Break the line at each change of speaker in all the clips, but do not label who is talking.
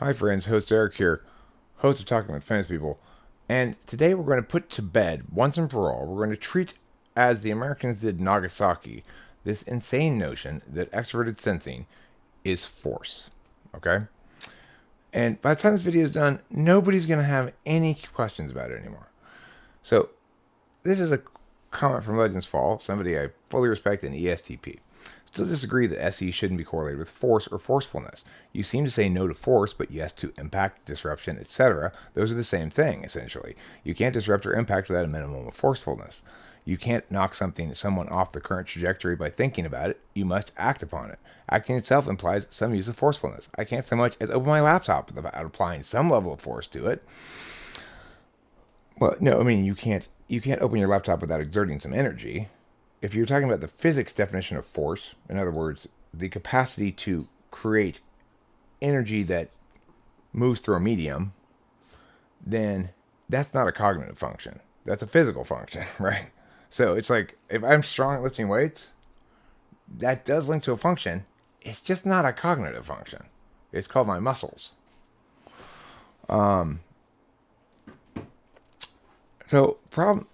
Hi friends, host Eric here, host of Talking with Famous People, and today we're going to put to bed, once and for all, we're going to treat, as the Americans did Nagasaki, this insane notion that extroverted sensing is force. Okay? And by the time this video is done, nobody's going to have any questions about it anymore. So, this is a comment from Legendzfall, somebody I fully respect in ESTP. Still disagree that SE shouldn't be correlated with force or forcefulness. You seem to say no to force, but yes to impact, disruption, etc. Those are the same thing, essentially. You can't disrupt or impact without a minimum of forcefulness. You can't knock someone off the current trajectory by thinking about it. You must act upon it. Acting itself implies some use of forcefulness. I can't so much as open my laptop without applying some level of force to it. Well, no, I mean you can't open your laptop without exerting some energy. If you're talking about the physics definition of force, in other words, the capacity to create energy that moves through a medium, then that's not a cognitive function. That's a physical function, right? So it's like if I'm strong at lifting weights, that does link to a function. It's just not a cognitive function. It's called my muscles. So,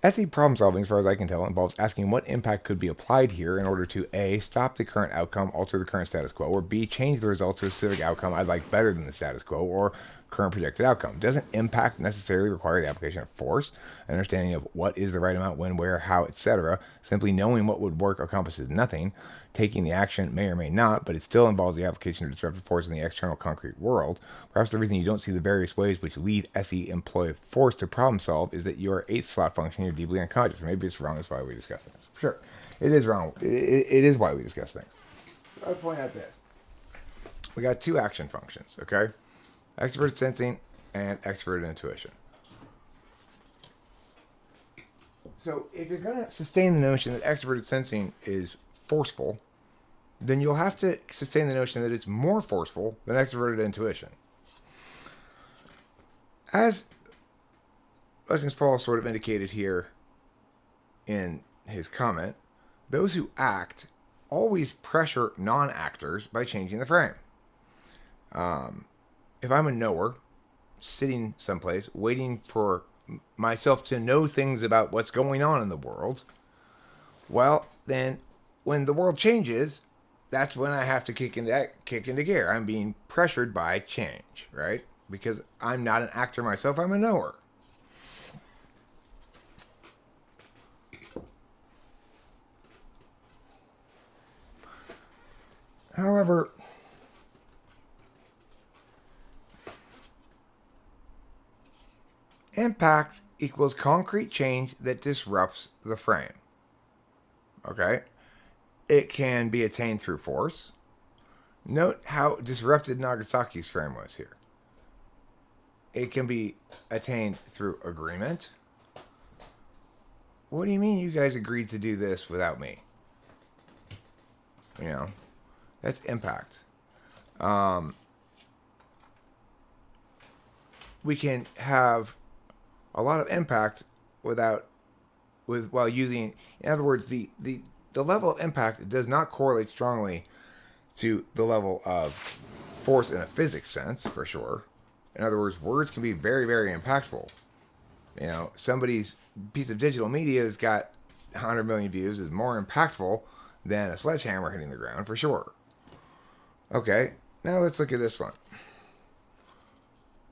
SE problem solving, as far as I can tell, involves asking what impact could be applied here in order to A, stop the current outcome, alter the current status quo, or B, change the result to a specific outcome I'd like better than the status quo or current projected outcome. Doesn't impact necessarily require the application of force, an understanding of what is the right amount, when, where, how, etc. Simply knowing what would work accomplishes nothing. Taking the action may or may not, but it still involves the application of disruptive force in the external concrete world. Perhaps the reason you don't see the various ways which lead SE employ force to problem solve is that your eighth slot function, you're deeply unconscious. Maybe it's wrong. That's why we discuss things. Sure, it is wrong. It is why we discuss things. I would point out this. We got two action functions, okay? Extroverted sensing and extroverted intuition. So if you're going to sustain the notion that extroverted sensing is forceful, then you'll have to sustain the notion that it's more forceful than extroverted intuition. As Legendzfall sort of indicated here in his comment, those who act always pressure non-actors by changing the frame. If I'm a knower, sitting someplace, waiting for myself to know things about what's going on in the world, well, then when the world changes, that's when I have to kick into gear. I'm being pressured by change, right? Because I'm not an actor myself, I'm a knower. However, impact equals concrete change that disrupts the frame. Okay? It can be attained through force. Note how disrupted Nagasaki's frame was here. It can be attained through agreement. What do you mean you guys agreed to do this without me? You know, that's impact. We can have a lot of impact while using, in other words, the level of impact does not correlate strongly to the level of force in a physics sense, for sure. In other words, words can be very, very impactful. You know, somebody's piece of digital media that's got 100 million views is more impactful than a sledgehammer hitting the ground, for sure. Okay, now let's look at this one.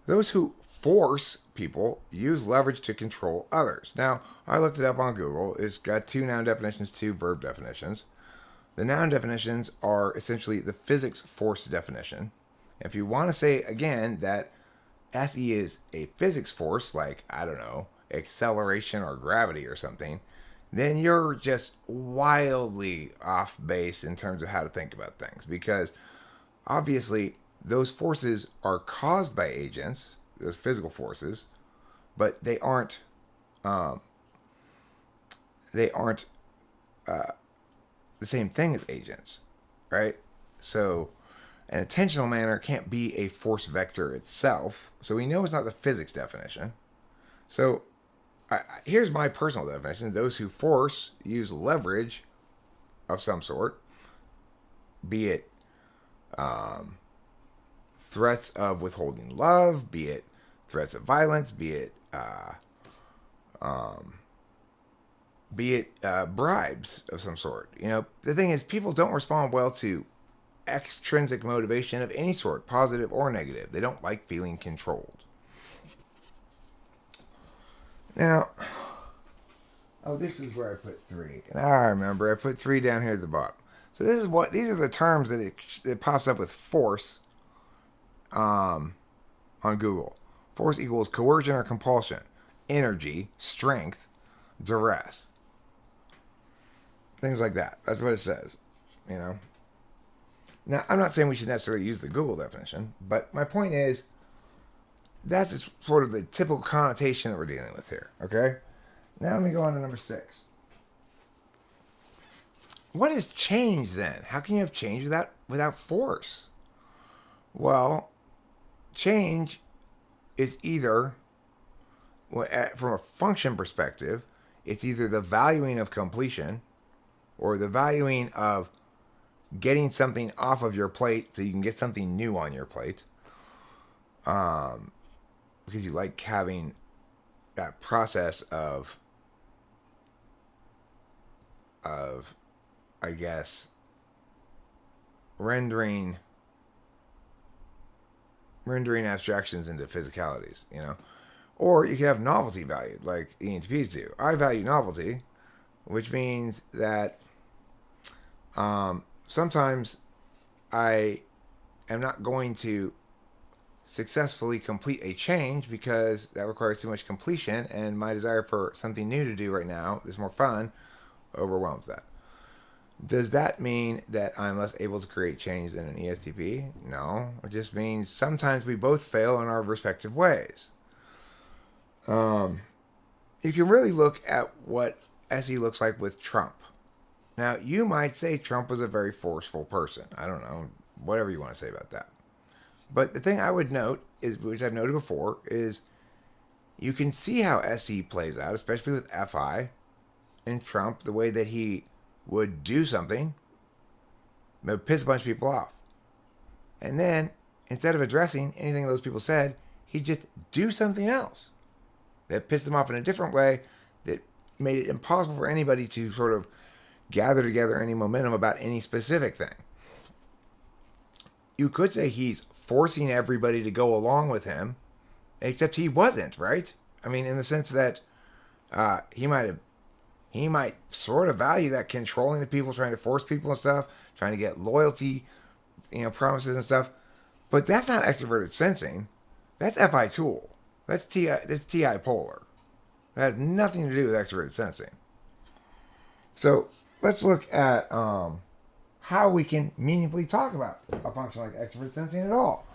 Those who force people use leverage to control others. Now, I looked it up on Google. It's got two noun definitions, two verb definitions. The noun definitions are essentially the physics force definition. If you want to say again that SE is a physics force, like, I don't know, acceleration or gravity or something, then you're just wildly off base in terms of how to think about things. Because obviously, those forces are caused by agents, those physical forces, but they aren't the same thing as agents, right? So an attentional manner can't be a force vector itself. So we know it's not the physics definition. So here's my personal definition. Those who force use leverage of some sort, be it threats of withholding love, be it threats of violence, be it bribes of some sort. The thing is, people don't respond well to extrinsic motivation of any sort, positive or negative. They don't like feeling controlled. Now, this is where I put 3. And I remember I put 3 down here at the bottom. So these are the terms that it pops up with force on Google. Force equals coercion or compulsion, energy, strength, duress. Things like that. That's what it says. Now, I'm not saying we should necessarily use the Google definition, but my point is that's sort of the typical connotation that we're dealing with here. Okay? Now let me go on to number 6. What is change then? How can you have change without force? Well, change is either, from a function perspective, it's either the valuing of completion or the valuing of getting something off of your plate so you can get something new on your plate. Because you like having that process of I guess rendering abstractions into physicalities, Or you can have novelty value, like ENTPs do. I value novelty, which means that sometimes I am not going to successfully complete a change because that requires too much completion, and my desire for something new to do right now that's more fun overwhelms that. Does that mean that I'm less able to create change than an ESTP? No. It just means sometimes we both fail in our respective ways. You can really look at what SE looks like with Trump. Now, you might say Trump was a very forceful person. I don't know. Whatever you want to say about that. But the thing I would note, which I've noted before, is you can see how SE plays out, especially with FI and Trump, the way that he would do something that would piss a bunch of people off. And then, instead of addressing anything those people said, he'd just do something else that pissed them off in a different way that made it impossible for anybody to sort of gather together any momentum about any specific thing. You could say he's forcing everybody to go along with him, except he wasn't, right? I mean, in the sense that he might sort of value that controlling the people, trying to force people and stuff, trying to get loyalty, promises and stuff. But that's not extroverted sensing. That's FI tool. That's TI polar. That has nothing to do with extroverted sensing. So let's look at how we can meaningfully talk about a function like extroverted sensing at all.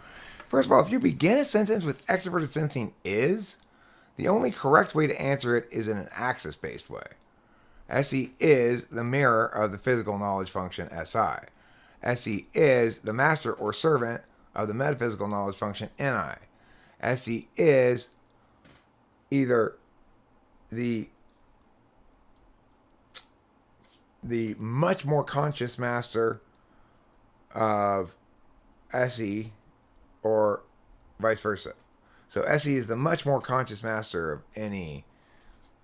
First of all, if you begin a sentence with extroverted sensing is, the only correct way to answer it is in an axis-based way. SE is the mirror of the physical knowledge function SI. SE is the master or servant of the metaphysical knowledge function NI. SE is either the much more conscious master of SE or vice versa. So SE is the much more conscious master of NE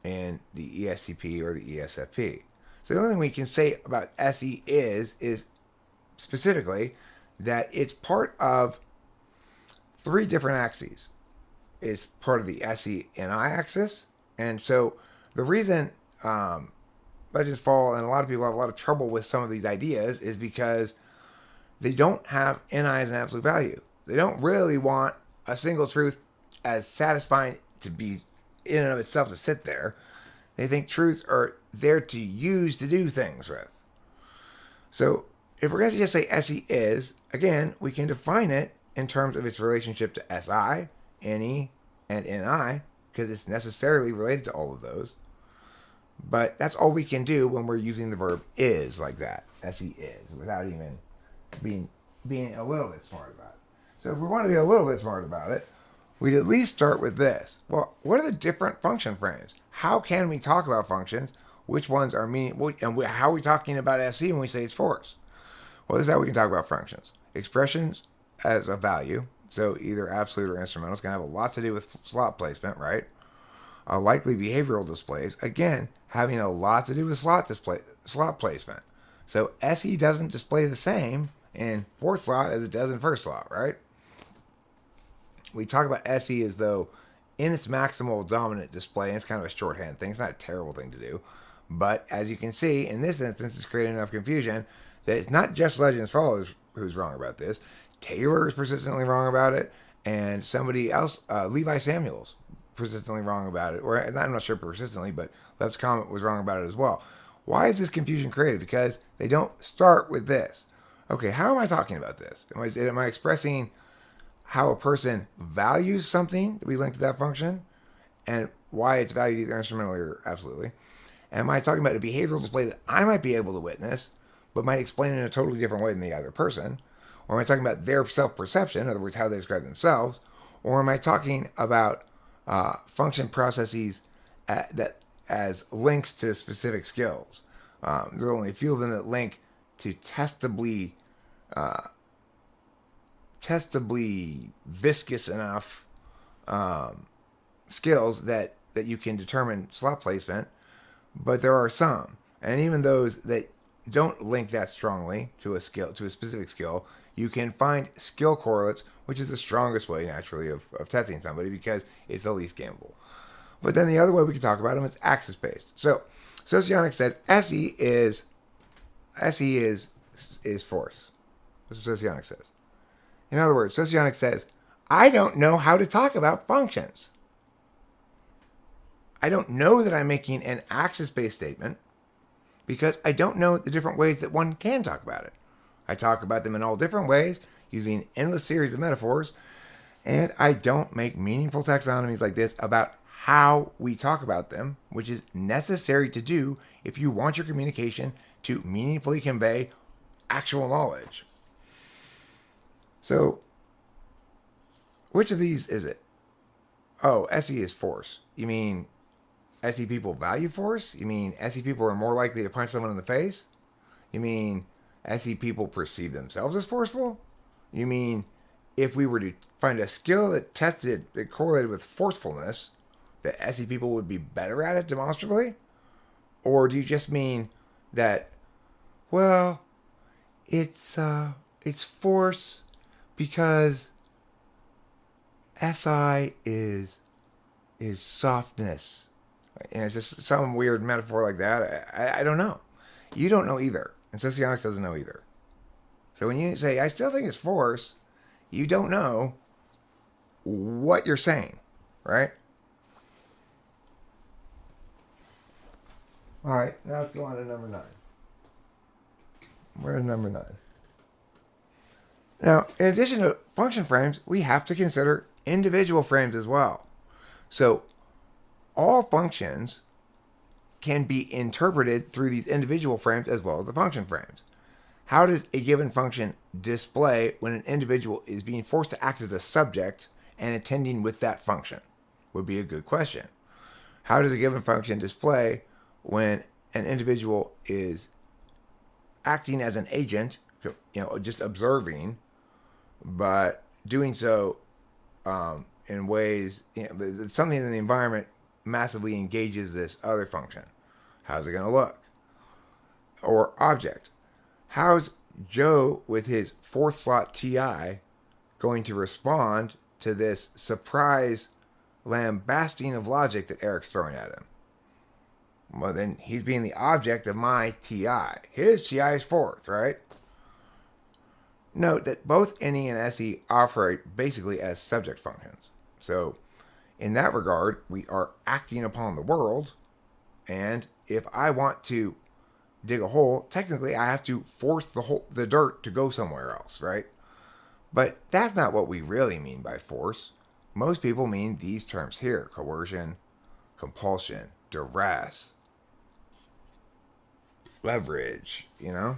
in the ESTP or the ESFP. So the only thing we can say about SE is specifically that it's part of 3 different axes. It's part of the SE NI axis. And so the reason Legendzfall and a lot of people have a lot of trouble with some of these ideas is because they don't have NI as an absolute value. They don't really want a single truth as satisfying to be in and of itself to sit there. They think truths are there to use to do things with. So if we're going to just say SE is, again, we can define it in terms of its relationship to SI, NE, and NI, because it's necessarily related to all of those. But that's all we can do when we're using the verb is like that. SE is, without even being a little bit smart about it. So if we want to be a little bit smart about it, we'd at least start with this. Well, what are the different function frames? How can we talk about functions? Which ones are meaning? And how are we talking about SE when we say it's force? Well, this is how we can talk about functions. Expressions as a value, So either absolute or instrumental is going to have a lot to do with slot placement, right? Likely behavioral displays, again, having a lot to do with slot placement. So SE doesn't display the same in fourth slot as it does in first slot, right? We talk about SE as though in its maximal dominant display, and it's kind of a shorthand thing. It's not a terrible thing to do. But as you can see, in this instance, it's creating enough confusion that it's not just Legendzfall who's wrong about this. Taylor is persistently wrong about it, and somebody else, Levi Samuels, persistently wrong about it. Or I'm not sure persistently, but Lev's comment was wrong about it as well. Why is this confusion created? Because they don't start with this. Okay, how am I talking about this? Am I expressing how a person values something that we link to that function and why it's valued either instrumentally or absolutely? Am I talking about a behavioral display that I might be able to witness, but might explain in a totally different way than the other person? Or am I talking about their self-perception, in other words, how they describe themselves? Or am I talking about function processes that as links to specific skills? There are only a few of them that link to testably viscous enough skills that you can determine slot placement, but there are some, and even those that don't link that strongly to a specific skill, you can find skill correlates, which is the strongest way naturally of testing somebody because it's the least gameable. But then the other way we can talk about them is axis based. So Socionics says SE is force. That's what Socionics says. In other words, Socionics says, I don't know how to talk about functions. I don't know that I'm making an axis-based statement because I don't know the different ways that one can talk about it. I talk about them in all different ways using an endless series of metaphors, and I don't make meaningful taxonomies like this about how we talk about them, which is necessary to do if you want your communication to meaningfully convey actual knowledge. So, which of these is it? Oh, SE is force. You mean SE people value force? You mean SE people are more likely to punch someone in the face? You mean SE people perceive themselves as forceful? You mean if we were to find a skill that correlated with forcefulness, that SE people would be better at it demonstrably? Or do you just mean that, well, it's force because SI is softness? And it's just some weird metaphor like that. I don't know. You don't know either. And Socionics doesn't know either. So when you say, I still think it's force, you don't know what you're saying, right? All right, now let's go on to number 9. Where's number 9? Now, in addition to function frames, we have to consider individual frames as well. So all functions can be interpreted through these individual frames as well as the function frames. How does a given function display when an individual is being forced to act as a subject and attending with that function? Would be a good question. How does a given function display when an individual is acting as an agent, just observing, but doing so in ways, something in the environment massively engages this other function? How's it going to look? Or object. How's Joe with his fourth slot TI going to respond to this surprise lambasting of logic that Eric's throwing at him? Well, then he's being the object of my TI. His TI is fourth, right? Note that both NE and SE operate basically as subject functions. So in that regard, we are acting upon the world, and if I want to dig a hole, technically I have to force the dirt to go somewhere else, right? But that's not what we really mean by force. Most people mean these terms here: coercion, compulsion, duress, leverage, It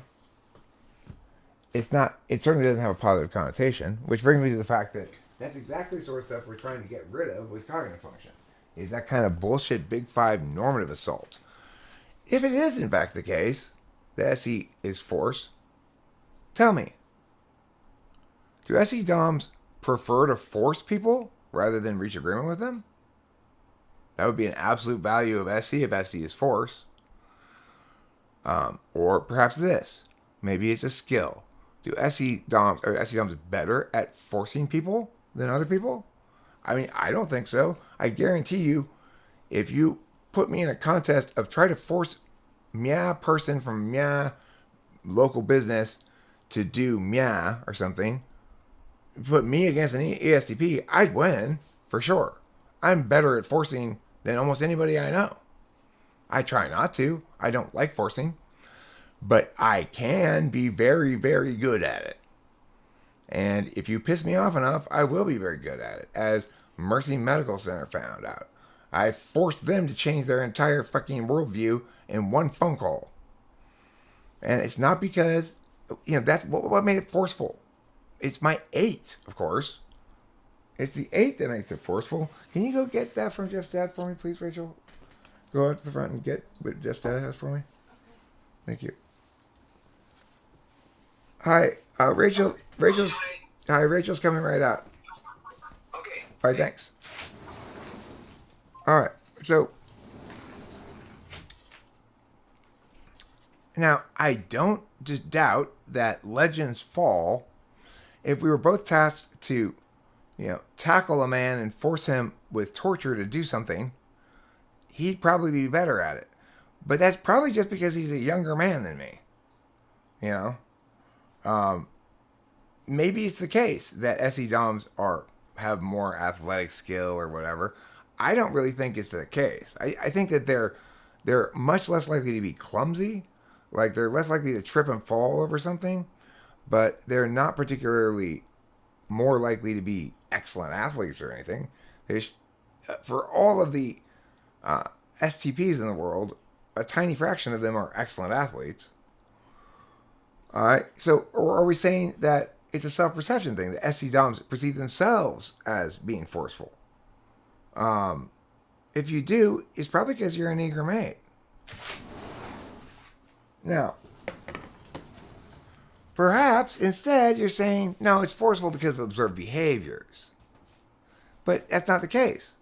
certainly doesn't have a positive connotation, which brings me to the fact that that's exactly the sort of stuff we're trying to get rid of with cognitive function, is that kind of bullshit Big Five normative assault. If it is in fact the case that SE is force, tell me, do SE DOMs prefer to force people rather than reach agreement with them? That would be an absolute value of SC if SC is force. Or perhaps this. Maybe it's a skill. Do SC Doms better at forcing people than other people? I mean, I don't think so. I guarantee you, if you put me in a contest of try to force Mia person from Mia local business to do Mia or something, put me against an ESTP, I'd win for sure. I'm better at forcing than almost anybody I know. I try not to. I don't like forcing. But I can be very, very good at it. And if you piss me off enough, I will be very good at it. As Mercy Medical Center found out. I forced them to change their entire fucking worldview in one phone call. And it's not because, that's what made it forceful. It's my 8, of course. It's the 8 that makes it forceful. Can you go get that from Jeff's dad for me, please, Rachel? Go out to the front and get what Jeff's dad has for me. Thank you. Hi, Rachel. Hi, Rachel's coming right out.
Okay.
All right, thanks. All right, so now I don't just doubt that Legendzfall, if we were both tasked to, tackle a man and force him with torture to do something, he'd probably be better at it. But that's probably just because he's a younger man than me. Maybe it's the case that SE Doms have more athletic skill or whatever. I don't really think it's the case. I think that they're much less likely to be clumsy. Like, they're less likely to trip and fall over something. But they're not particularly more likely to be excellent athletes or anything. For all of the STPs in the world, a tiny fraction of them are excellent athletes. All right. So, or are we saying that it's a self-perception thing? The SC Doms perceive themselves as being forceful. If you do, it's probably because you're an eager mate. Now, perhaps instead you're saying, no, it's forceful because of observed behaviors. But that's not the case.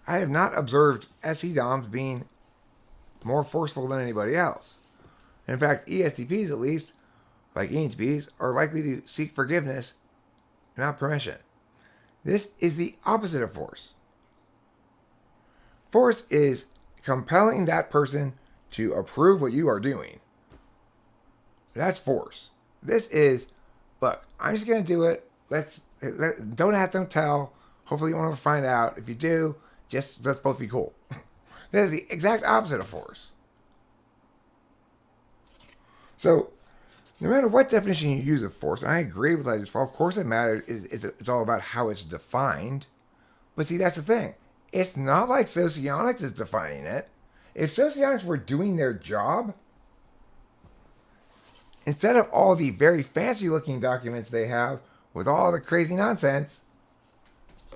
I have not observed SE Doms being more forceful than anybody else. In fact, ESTPs, at least, like ENTPs, are likely to seek forgiveness, not permission. This is the opposite of force. Force is compelling that person to approve what you are doing. That's force. This is, look, I'm just going to do it. Don't ask, don't tell. Hopefully you won't ever find out. If you do, let's both be cool. That is the exact opposite of force. So, no matter what definition you use of force, and I agree with Legendzfall, of course it matters. It's all about how it's defined. But see, that's the thing. It's not like Socionics is defining it. If Socionics were doing their job, instead of all the very fancy-looking documents they have with all the crazy nonsense,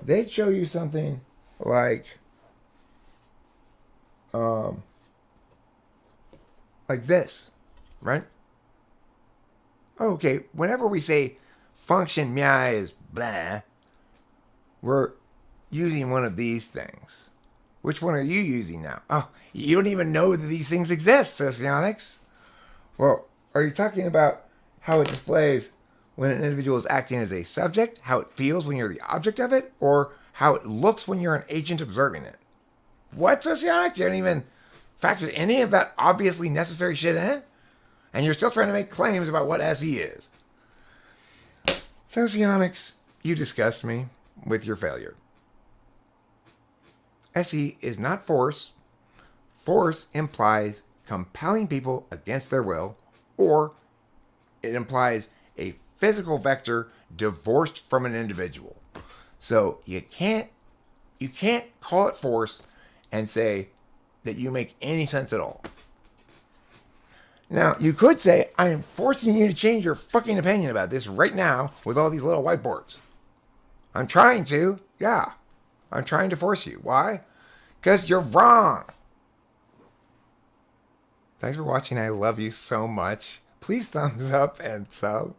they'd show you something like this, right? Okay, whenever we say function MI is blah, we're using one of these things. Which one are you using now? Oh, you don't even know that these things exist, Socionics. Well, are you talking about how it displays when an individual is acting as a subject, how it feels when you're the object of it, or how it looks when you're an agent observing it? What, Socionics? You haven't even factored any of that obviously necessary shit in? And you're still trying to make claims about what SE is. Socionics, you disgust me with your failure. SE is not force. Force implies compelling people against their will, or it implies a physical vector divorced from an individual. So you can't call it force and say that you make any sense at all. Now, you could say, I am forcing you to change your fucking opinion about this right now with all these little whiteboards. I'm trying to. Yeah. I'm trying to force you. Why? Because you're wrong. Thanks for watching. I love you so much. Please thumbs up and sub.